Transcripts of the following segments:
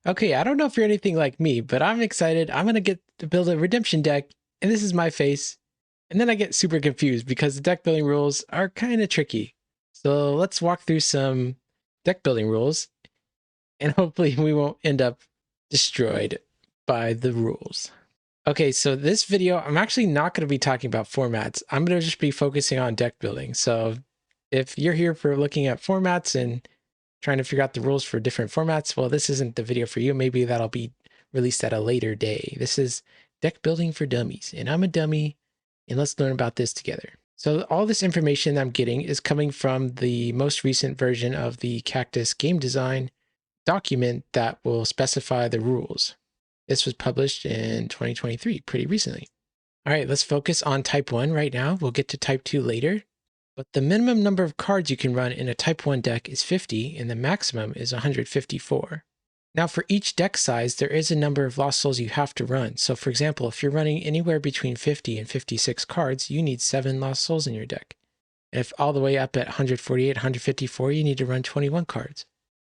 Okay, I don't know if you're anything like me, but I'm excited. I'm gonna get to build a redemption deck, and this is my face. And then I get super confused because the deck building rules are kind of tricky. So let's walk through some deck building rules, and hopefully we won't end up destroyed by the rules. Okay, so this video, I'm actually not going to be talking about formats. I'm going to just be focusing on deck building. So if you're here for looking at formats and trying to figure out the rules for different formats, well, this isn't the video for you. Maybe that'll be released at a later day. This is deck building for dummies, and I'm a dummy, and let's learn about this together. So all this information I'm getting is coming from the most recent version of the Cactus game design document that will specify the rules. This was published in 2023, pretty recently. All right, let's focus on type 1 right now. We'll get to type 2 later. But the minimum number of cards you can run in a type 1 deck is 50, and the maximum is 154. Now for each deck size, there is a number of Lost Souls you have to run. So for example, if you're running anywhere between 50 and 56 cards, you need 7 Lost Souls in your deck. And if all the way up at 148, 154, you need to run 21 cards.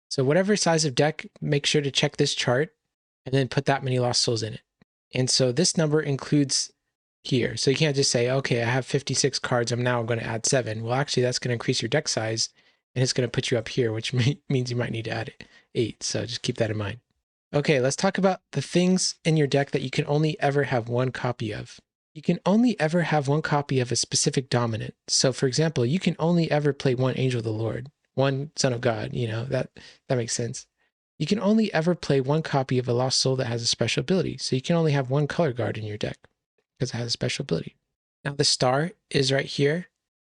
So whatever size of deck, make sure to check this chart and then put that many Lost Souls in it. And so this number includes here. So you can't just say, okay, I have 56 cards, I'm now going to add 7. Well, actually, that's going to increase your deck size, and it's going to put you up here, which means you might need to add 8. So just keep that in mind. Okay, let's talk about the things in your deck that you can only ever have one copy of. You can only ever have one copy of a specific dominant. So for example, you can only ever play one Angel of the Lord, one Son of God, that makes sense. You can only ever play one copy of a Lost Soul that has a special ability. So you can only have one Color Guard in your deck because it has a special ability. Now the star is right here.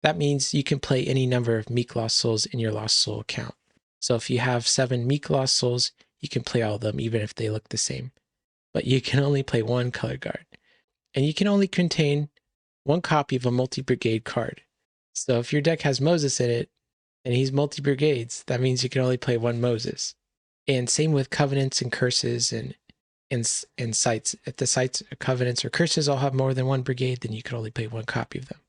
That means you can play any number of Meek Lost Souls in your Lost Soul account. So if you have 7 Meek Lost Souls, you can play all of them even if they look the same. But you can only play one Color Guard. And you can only contain one copy of a multi-brigade card. So if your deck has Moses in it, and he's multi-brigades, that means you can only play one Moses. And same with covenants and curses and sites. If the sites, covenants, or curses all have more than one brigade, then you can only play one copy of them.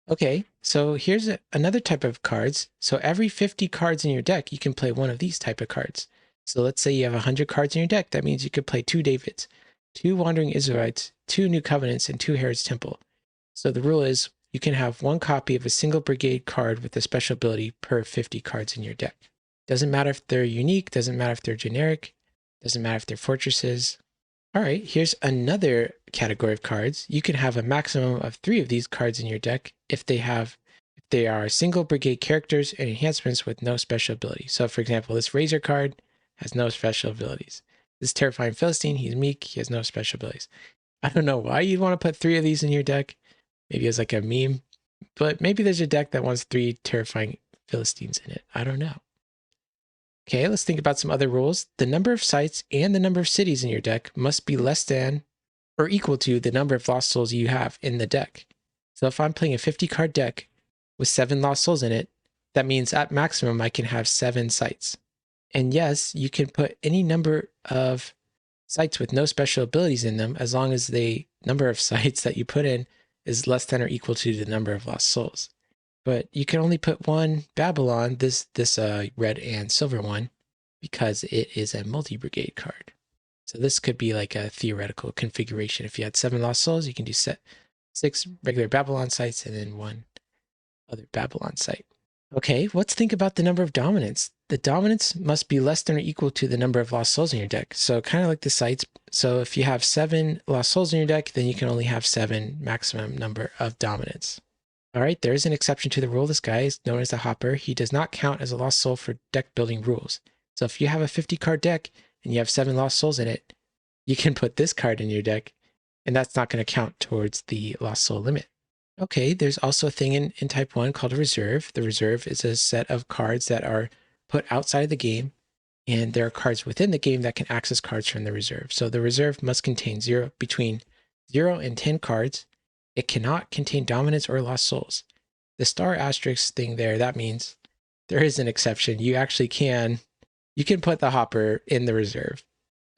Okay, so here's another type of cards. So every 50 cards in your deck, you can play one of these type of cards. So let's say you have 100 cards in your deck. That means you could play 2 Davids, 2 Wandering Israelites, 2 New Covenants, and 2 Herod's Temple. So the rule is you can have one copy of a single brigade card with a special ability per 50 cards in your deck. Doesn't matter if they're unique, doesn't matter if they're generic, doesn't matter if they're fortresses. All right, here's another category of cards. You can have a maximum of 3 of these cards in your deck if they are single brigade characters and enhancements with no special ability. So for example, this Razor card has no special abilities. This Terrifying Philistine, he's meek, he has no special abilities. I don't know why you'd want to put 3 of these in your deck. Maybe as like a meme, but maybe there's a deck that wants 3 Terrifying Philistines in it. I don't know. Okay, let's think about some other rules. The number of sites and the number of cities in your deck must be less than or equal to the number of Lost Souls you have in the deck. So if I'm playing a 50 card deck with 7 Lost Souls in it, that means at maximum I can have 7 sites. And yes, you can put any number of sites with no special abilities in them as long as the number of sites that you put in is less than or equal to the number of Lost Souls. But you can only put one Babylon, this red and silver one, because it is a multi-brigade card. So this could be like a theoretical configuration. If you had 7 Lost Souls, you can do 6 regular Babylon sites and then 1 other Babylon site. Okay, let's think about the number of dominants. The dominants must be less than or equal to the number of Lost Souls in your deck. So kind of like the sites. So if you have 7 Lost Souls in your deck, then you can only have 7 maximum number of dominants. All right, there is an exception to the rule. This guy is known as the Hopper. He does not count as a Lost Soul for deck building rules. So if you have a 50 card deck and you have 7 Lost Souls in it, you can put this card in your deck, and that's not going to count towards the Lost Soul limit. Okay, there's also a thing in type 1 called a reserve. The reserve is a set of cards that are put outside of the game, and there are cards within the game that can access cards from the reserve. So the reserve must contain between 0 and 10 cards. It cannot contain dominants or Lost Souls. The star asterisk thing there, that means there is an exception. You actually can put the Hopper in the reserve.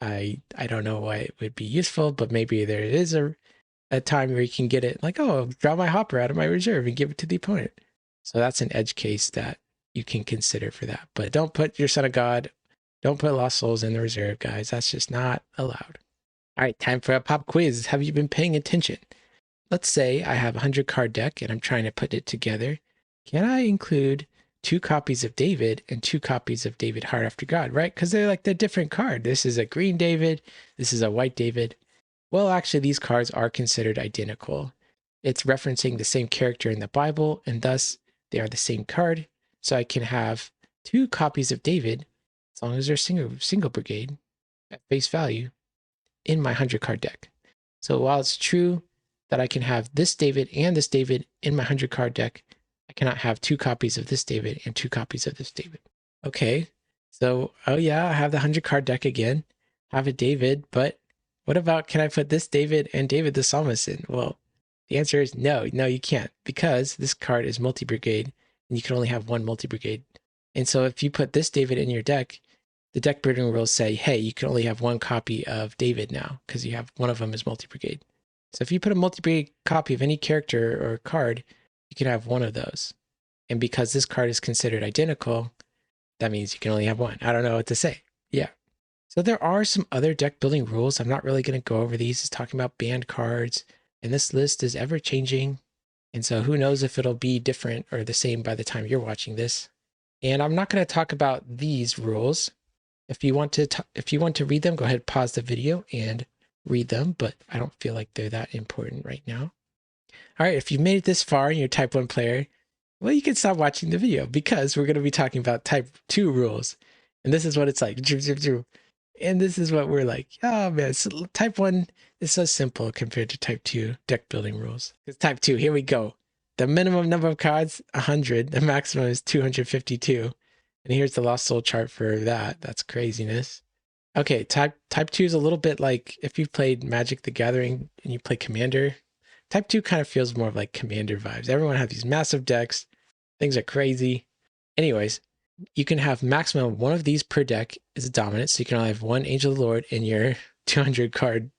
I don't know why it would be useful, but maybe there is a time where you can get it like, oh, draw my Hopper out of my reserve and give it to the opponent. So that's an edge case that you can consider for that. But don't put your Son of God, Don't put Lost Souls in the reserve, guys. That's just not allowed. All right, time for a pop quiz. Have you been paying attention? Let's say I have a 100 card deck and I'm trying to put it together. Can I include 2 copies of David and 2 copies of David Heart After God, right? Because they're like the different card. This is a green David. This is a white David. Well, actually, these cards are considered identical. It's referencing the same character in the Bible, and thus they are the same card. So I can have 2 copies of David, as long as they're single brigade, at face value, in my 100 card deck. So while it's true that I can have this David and this David in my 100 card deck, I cannot have 2 copies of this David and 2 copies of this David. Okay, so, oh yeah, I have the 100 card deck again, have a David, but what about, can I put this David and David the Psalmist in? Well, the answer is no, you can't, because this card is multi-brigade and you can only have one multi-brigade. And so if you put this David in your deck, the deck building rules say, hey, you can only have 1 copy of David now because you have one of them is multi-brigade. So if you put a multi-brigade copy of any character or card, you can have one of those. And because this card is considered identical, that means you can only have one. I don't know what to say. Yeah. So there are some other deck building rules. I'm not really going to go over these. It's talking about banned cards. And this list is ever changing. And so who knows if it'll be different or the same by the time you're watching this. And I'm not going to talk about these rules. If you want to read them, go ahead, pause the video and read them, but I don't feel like they're that important right now. All right, if you made it this far and you're a type 1 player, well, you can stop watching the video because we're going to be talking about type 2 rules. And this is what it's like. And this is what we're like, oh man, so type 1 is so simple compared to type 2 deck building rules. It's type 2, here we go. The minimum number of cards, 100. The maximum is 252. And here's the Lost Soul chart for that. That's craziness. Okay, type 2 is a little bit like if you've played Magic the Gathering and you play Commander. Type 2 kind of feels more of like Commander vibes. Everyone has these massive decks. Things are crazy. Anyways, you can have maximum 1 of these per deck is a dominant. So you can only have 1 Angel of the Lord in your 200 card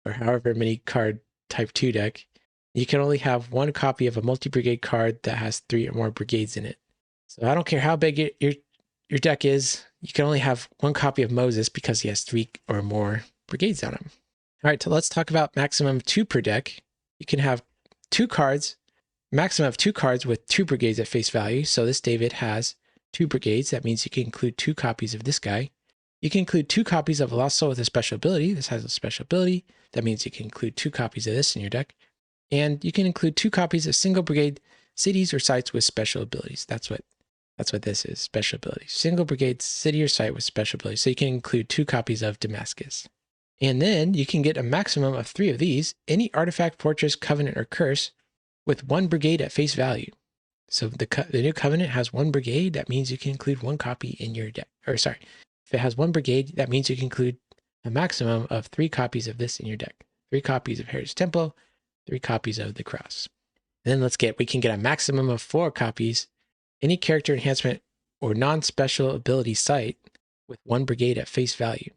or however many card type 2 deck. You can only have 1 copy of a multi-brigade card that has 3 or more brigades in it. So I don't care how big your deck is, you can only have 1 copy of Moses because he has 3 or more brigades on him. All right, so let's talk about maximum 2 per deck. You can have 2 cards, maximum of 2 cards with 2 brigades at face value. So this David has 2 brigades. That means you can include 2 copies of this guy. You can include 2 copies of a Lost Soul with a special ability. This has a special ability. That means you can include 2 copies of this in your deck. And you can include 2 copies of single brigade cities or sites with special abilities. That's what this is, special abilities. Single brigade city or site with special abilities. So you can include 2 copies of Damascus. And then you can get a maximum of 3 of these, any artifact, fortress, covenant, or curse with 1 brigade at face value. So the new covenant has 1 brigade. That means you can include 1 copy in your deck. Or sorry, if it has 1 brigade, that means you can include a maximum of 3 copies of this in your deck. 3 copies of Heritage Temple, 3 copies of the Cross. And then we can get a maximum of 4 copies, any character enhancement or non-special ability site with 1 brigade at face value.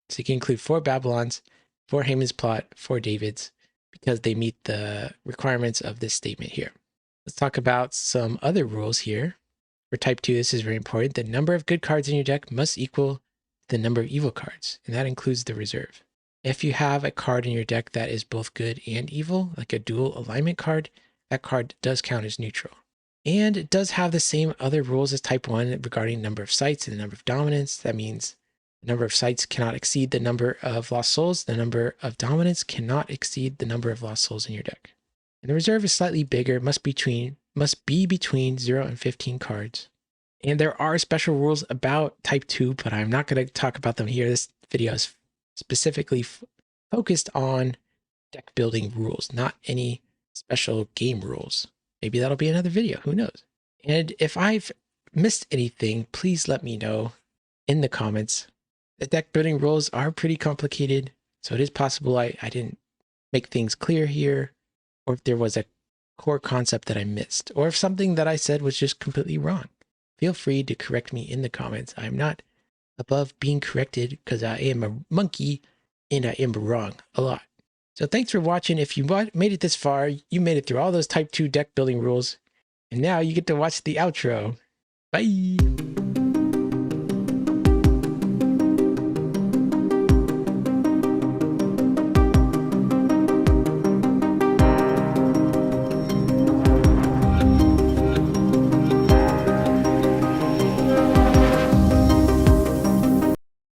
So you can include 4 Babylons, 4 Haman's Plot, 4 Davids, because they meet the requirements of this statement here. Let's talk about some other rules here. For type 2, this is very important. The number of good cards in your deck must equal the number of evil cards, and that includes the reserve. If you have a card in your deck that is both good and evil, like a dual alignment card, that card does count as neutral. And it does have the same other rules as type 1 regarding number of sites and the number of dominants. That means the number of sites cannot exceed the number of Lost Souls. The number of dominants cannot exceed the number of Lost Souls in your deck. And the reserve is slightly bigger, must be between 0 and 15 cards. And there are special rules about type 2, but I'm not going to talk about them here. This video is specifically focused on deck building rules, not any special game rules. Maybe that'll be another video, who knows? And if I've missed anything, please let me know in the comments. The deck building rules are pretty complicated, so it is possible I didn't make things clear here, or if there was a core concept that I missed, or if something that I said was just completely wrong. Feel free to correct me in the comments. I'm not above being corrected because I am a monkey and I am wrong a lot. So thanks for watching. If you made it this far, you made it through all those type 2 deck building rules, and now you get to watch the outro. Bye!